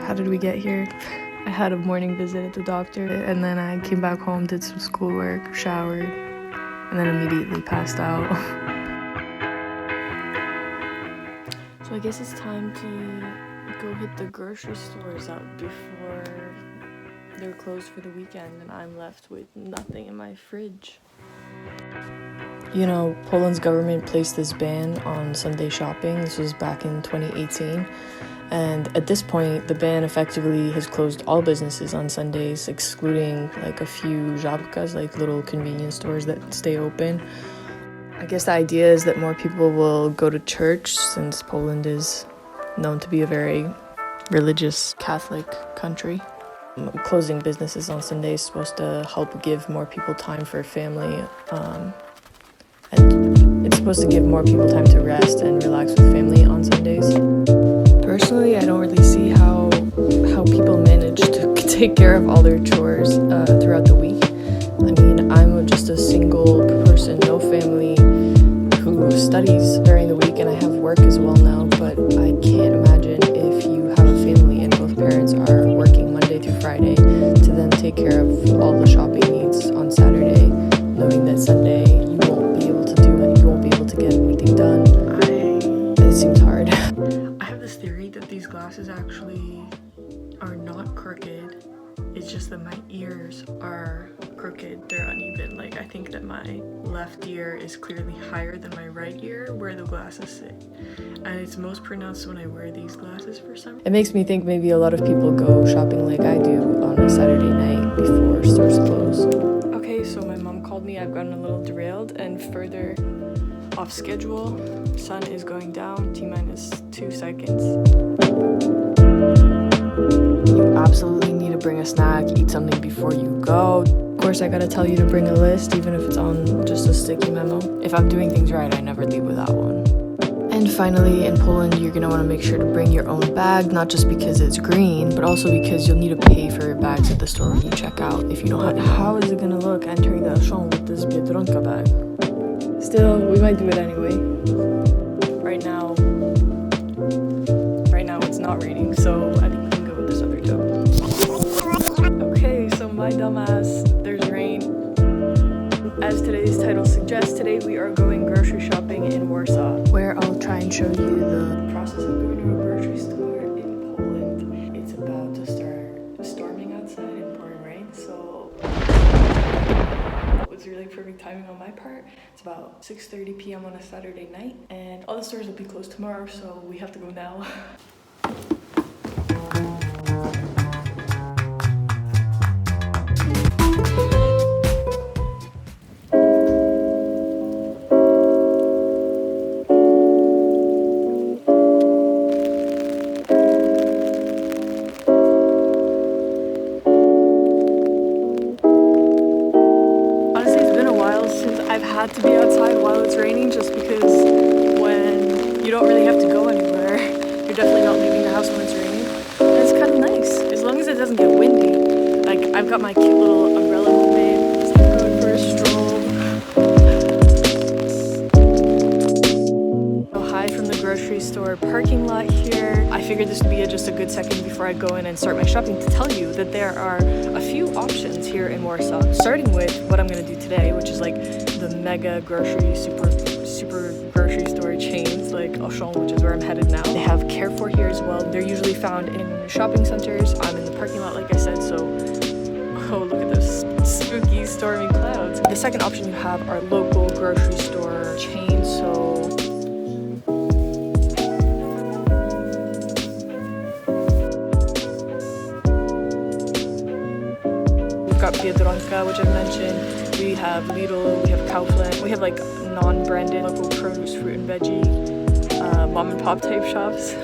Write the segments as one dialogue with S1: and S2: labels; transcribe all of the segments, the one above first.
S1: How did we get here? I had a morning visit at the doctor, and then I came back home, did some schoolwork, showered, and then immediately passed out. So I guess it's time to go hit the grocery stores out before they're closed for the weekend, and I'm left with nothing in my fridge. You know, Poland's government placed this ban on Sunday shopping. This was back in 2018. And at this point, the ban effectively has closed all businesses on Sundays, excluding like a few żabkas, like little convenience stores that stay open. I guess the idea is that more people will go to church, since Poland is known to be a very religious Catholic country. Closing businesses on Sundays is supposed to help give more people time for family, and it's supposed to give more people time to rest and relax with family on Sundays. Personally, I don't really see how people manage to take care of all their chores throughout the week. I mean, I'm just a single person, no family, who studies during the week, and I have work as well now, but I can't imagine if you have a family and both parents are working Monday through Friday to then take care of all the shopping needs on Saturday, knowing that Sunday you won't be able to do it, you won't be able to get anything done. It seems hard. I have this theory that these glasses actually are not crooked. It's just that my ears are crooked. They're uneven. Like, I think that my left ear is clearly higher than my right ear where the glasses sit. And it's most pronounced when I wear these glasses for some reason. It makes me think maybe a lot of people go shopping like I do on a Saturday night before stores close. Okay, so my mom called me. I've gotten a little derailed and further off schedule. Sun is going down. T-minus 2 seconds. You absolutely need to bring a snack, eat something before you go. Of course, I gotta tell you to bring a list, even if it's on just a sticky memo. If I'm doing things right, I never leave without one. And finally, in Poland, you're gonna wanna make sure to bring your own bag, not just because it's green, but also because you'll need to pay for your bags at the store when you check out if you don't have it. How is it gonna look entering the Auchan with this Biedronka bag? Still, we might do it anyway. Right now it's not raining, so I think we can go with this other toe. Okay, so my dumbass, there's rain. As today's title suggests, today we are going grocery shopping in Warsaw, where I'll try and show you the process of going to a grocery store in Poland. It's about to start storming outside and pouring rain, so it was really perfect timing on my part. It's about 6:30 p.m. on a Saturday night, and all the stores will be closed tomorrow, so we have to go now. Had to be outside while it's raining, just because when you don't really have to go anywhere, you're definitely not leaving the house when it's raining, and it's kind of nice as long as it doesn't get windy. Like, I've got my cute little umbrella homemade, just like going for a stroll. So hi from the grocery store parking lot here. I figured this would be just a good second before I go in and start my shopping to tell you that there are a few options here in Warsaw, starting with what I'm going to do today, which is like the mega grocery super grocery store chains like Auchan, which is where I'm headed now. They have Carrefour here as well. They're usually found in shopping centers. I'm in the parking lot, like I said, so oh, look at those spooky stormy clouds. The second option you have are local grocery store chains. So we've got Biedronka, which I've mentioned. We have Lidl, we have Kaufland, we have like non-branded local produce, fruit and veggie, mom and pop type shops,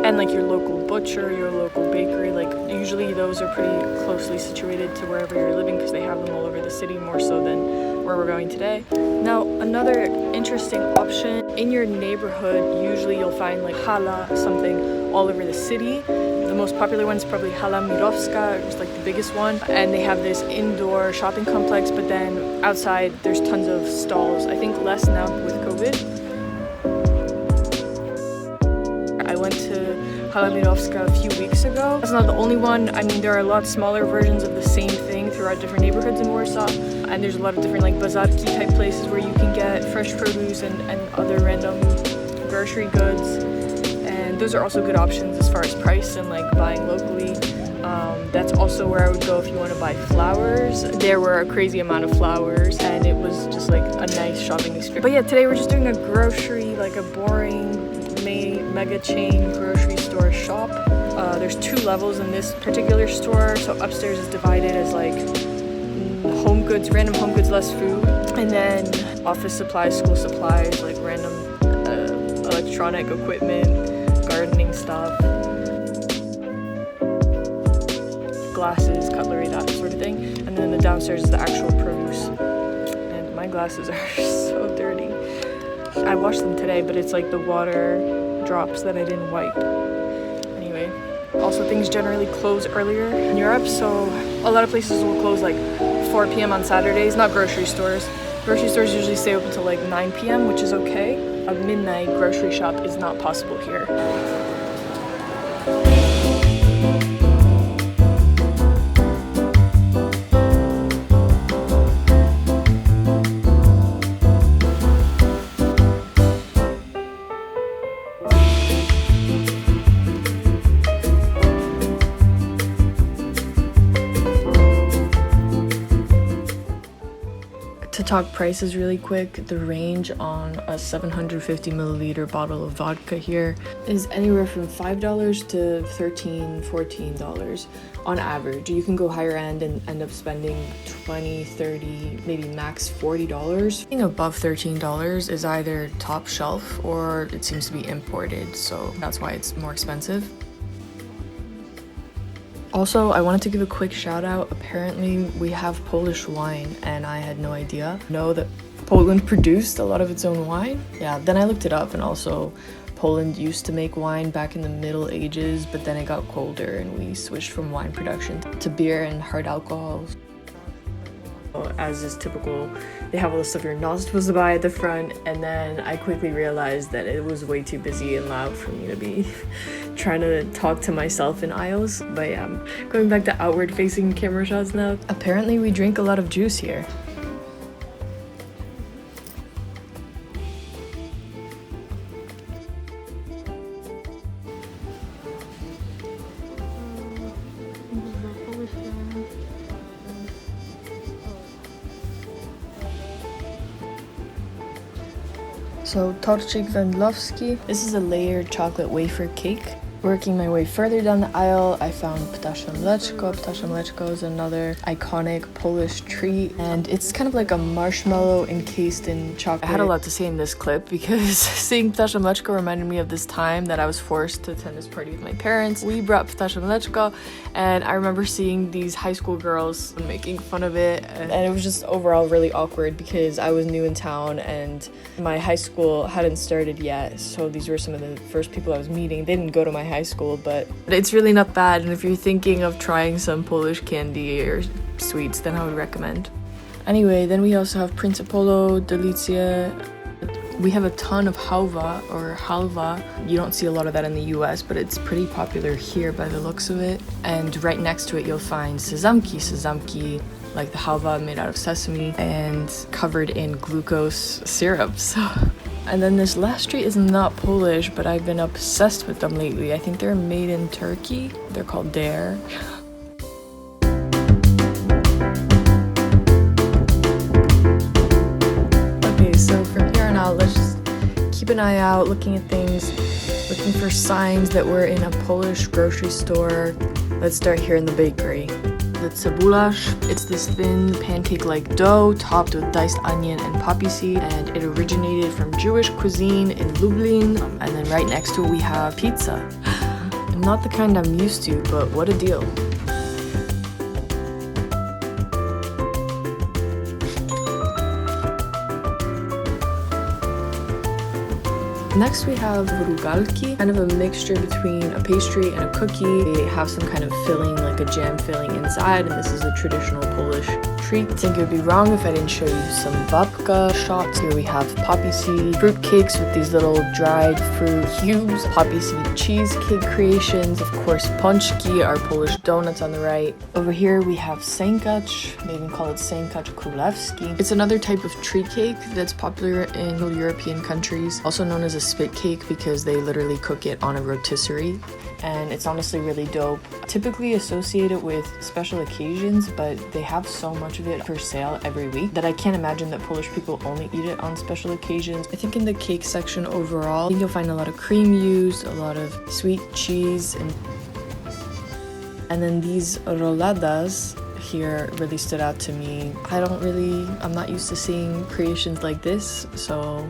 S1: and like your local butcher, your local bakery. Like, usually those are pretty closely situated to wherever you're living because they have them all over the city, more so than where we're going today. Now, another interesting option in your neighborhood, usually you'll find like Hala, something all over the city. The most popular one is probably Hala Mirowska, it's like the biggest one. And they have this indoor shopping complex, but then outside there's tons of stalls. I think less now with COVID. I I went to Halamirowska a few weeks ago. That's not the only one. I mean, there are a lot smaller versions of the same thing throughout different neighborhoods in Warsaw. And there's a lot of different like bazarki type places where you can get fresh produce and other random grocery goods. And those are also good options as far as price and like buying locally. That's also where I would go if you want to buy flowers. There were a crazy amount of flowers and it was just like a nice shopping experience. But yeah, today we're just doing a grocery, like a boring mega chain grocery store shop. There's 2 levels in this particular store. So upstairs is divided as like home goods, random home goods, less food. And then office supplies, school supplies, like random electronic equipment, gardening stuff, glasses, cutlery, that sort of thing. And then the downstairs is the actual produce. And my glasses are so dirty. I washed them today, but it's like the water drops that I didn't wipe. Anyway, also things generally close earlier in Europe, so a lot of places will close like 4 p.m. on Saturdays, not grocery stores. Grocery stores usually stay open till like 9 p.m., which is okay. A midnight grocery shop is not possible here. To talk prices really quick, the range on a 750 milliliter bottle of vodka here is anywhere from $5 to $13, $14 on average. You can go higher end and end up spending $20, $30, maybe max $40. Anything above $13 is either top shelf or it seems to be imported, so that's why it's more expensive. Also, I wanted to give a quick shout out. Apparently, we have Polish wine, and I had no idea. Know that Poland produced a lot of its own wine. Yeah, then I looked it up, and also Poland used to make wine back in the Middle Ages, but then it got colder, and we switched from wine production to beer and hard alcohols. As is typical, they have a list of you're not supposed to buy at the front, and then I quickly realized that it was way too busy and loud for me to be trying to talk to myself in aisles. But yeah, I'm going back to outward facing camera shots now. Apparently we drink a lot of juice here. So torcik wędlowski. This is a layered chocolate wafer cake. Working my way further down the aisle, I found ptasie mleczko. Ptasie mleczko is another iconic Polish treat, and it's kind of like a marshmallow encased in chocolate. I had a lot to say in this clip because seeing ptasie mleczko reminded me of this time that I was forced to attend this party with my parents. We brought ptasie mleczko, and I remember seeing these high school girls making fun of it, and it was just overall really awkward because I was new in town and my high school hadn't started yet, so these were some of the first people I was meeting. They didn't go to my high school, but it's really not bad, and if you're thinking of trying some Polish candy or sweets, then I would recommend. Anyway, then we also have Principolo, Delicia. We have a ton of halva. You don't see a lot of that in the US, but it's pretty popular here by the looks of it. And right next to it you'll find sezamki, like the halva made out of sesame and covered in glucose syrups. And then this last treat is not Polish, but I've been obsessed with them lately. I think they're made in Turkey. They're called dare. Okay, so from here on out, let's just keep an eye out, looking at things, looking for signs that we're in a Polish grocery store. Let's start here in the bakery. The cebulash, it's this thin pancake-like dough topped with diced onion and poppy seed, and it originated from Jewish cuisine in Lublin. And then right next to it we have pizza. Not the kind I'm used to, but what a deal. Next we have rugalki, kind of a mixture between a pastry and a cookie. They have some kind of filling, like a jam filling inside, and this is a traditional Polish treat. I think it would be wrong if I didn't show you some babka. vodka shots. Here we have poppy seed fruit cakes with these little dried fruit cubes, poppy seed cheesecake creations, of course pączki, our Polish donuts on the right. Over here we have sękacz, they even call it sękacz królewski. It's another type of tree cake that's popular in Middle European countries, also known as a spit cake because they literally cook it on a rotisserie. And it's honestly really dope. Typically associated with special occasions, but they have so much of it for sale every week that I can't imagine that Polish people only eat it on special occasions. I think in the cake section overall, I think you'll find a lot of cream used, a lot of sweet cheese, and then these rolladas here really stood out to me. I'm not used to seeing creations like this, so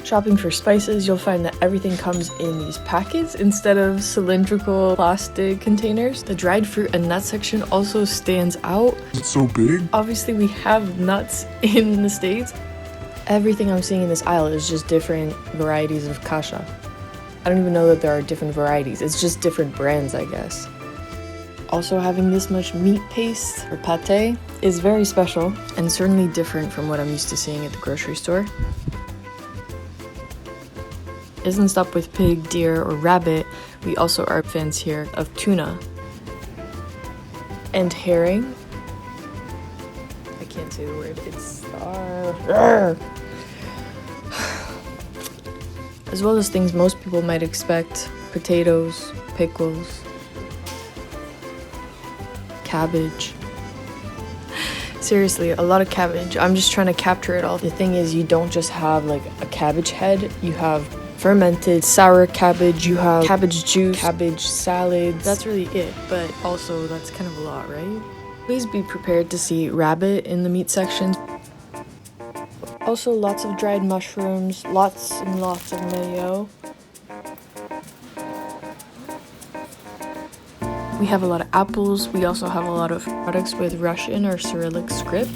S1: shopping for spices, you'll find that everything comes in these packets instead of cylindrical plastic containers. The dried fruit and nut section also stands out.
S2: It's so big.
S1: Obviously, we have nuts in the States. Everything I'm seeing in this aisle is just different varieties of kasha. I don't even know that there are different varieties. It's just different brands, I guess. Also, having this much meat paste or pate is very special and certainly different from what I'm used to seeing at the grocery store. Doesn't stop with pig, deer, or rabbit. We also are fans here of tuna and herring. I can't say the word. It's as well as things most people might expect: potatoes, pickles, cabbage. Seriously, a lot of cabbage. I'm just trying to capture it all. The thing is, you don't just have like a cabbage head, you have fermented sour cabbage, you have cabbage juice, cabbage salads. That's really it, but also that's kind of a lot, right? Please be prepared to see rabbit in the meat section. Also lots of dried mushrooms, lots and lots of mayo. We have a lot of apples. We also have a lot of products with Russian or Cyrillic script.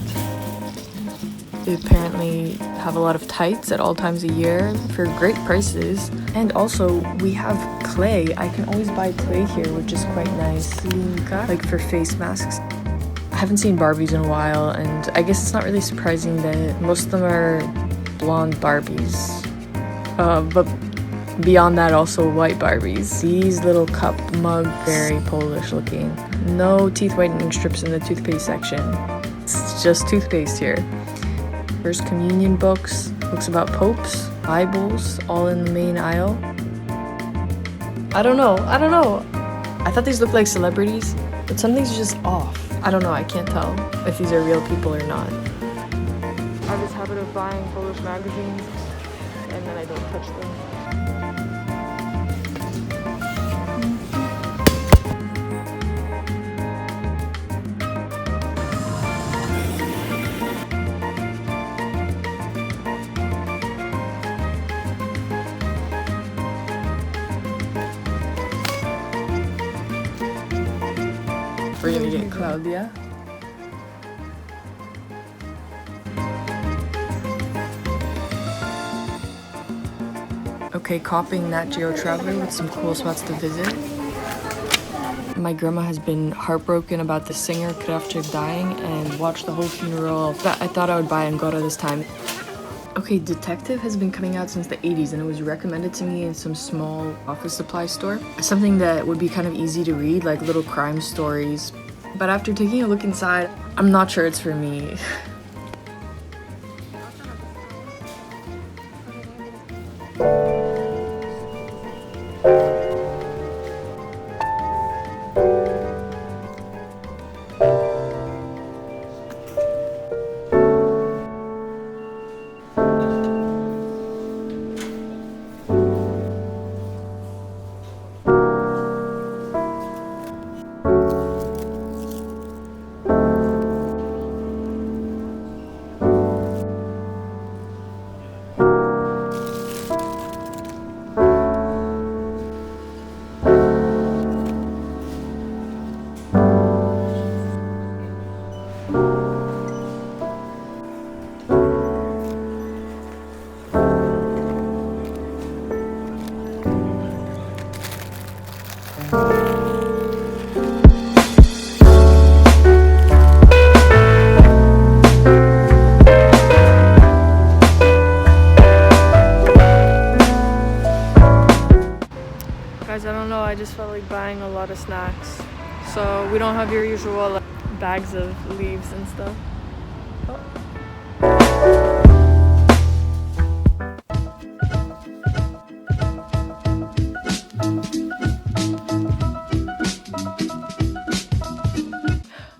S1: We apparently have a lot of tights at all times of year for great prices. And also, we have clay. I can always buy clay here, which is quite nice. Like for face masks. I haven't seen Barbies in a while, and I guess it's not really surprising that most of them are blonde Barbies. But beyond that, also white Barbies. These little cup mug, very Polish looking. No teeth whitening strips in the toothpaste section. It's just toothpaste here. First communion books, books about popes, Bibles, all in the main aisle. I don't know. I thought these looked like celebrities, but something's just off. I don't know, I can't tell if these are real people or not. I have this habit of buying Polish magazines, and then I don't touch them. We're gonna get Claudia. Okay, copying Nat Geo Traveler with some cool spots to visit. My grandma has been heartbroken about the singer Kravchuk dying and watched the whole funeral. I thought I would buy Angora this time. Okay, Detective has been coming out since the 80s and it was recommended to me in some small office supply store. Something that would be kind of easy to read, like little crime stories. But after taking a look inside, I'm not sure it's for me. Guys, I don't know, I just felt like buying a lot of snacks. So we don't have your usual like, bags of leaves and stuff. Oh.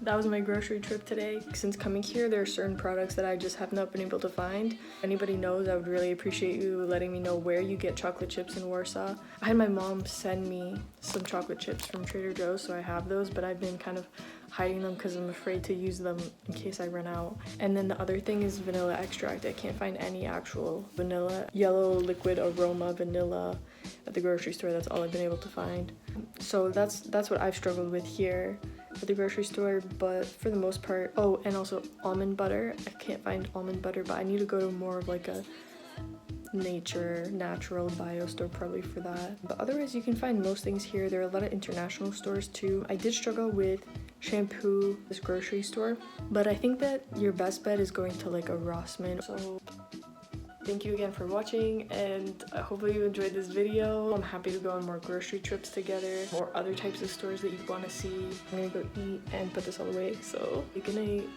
S1: That was my grocery trip today. Since coming here, there are certain products that I just have not been able to find. If anybody knows, I would really appreciate you letting me know where you get chocolate chips in Warsaw. I had my mom send me some chocolate chips from Trader Joe's, so I have those, but I've been kind of hiding them because I'm afraid to use them in case I run out. And then the other thing is vanilla extract. I can't find any actual vanilla, yellow liquid aroma vanilla at the grocery store. That's all I've been able to find. So that's what I've struggled with here at the grocery store, but for the most part, oh, and also almond butter. I can't find almond butter, but I need to go to more of like a natural bio store probably for that. But otherwise, you can find most things here. There are a lot of international stores too. I did struggle with shampoo this grocery store, but I think that your best bet is going to like a Rossmann. So thank you again for watching, and hopefully you enjoyed this video. I'm happy to go on more grocery trips together or other types of stores that you want to see. I'm gonna go eat and put this all away, so good night.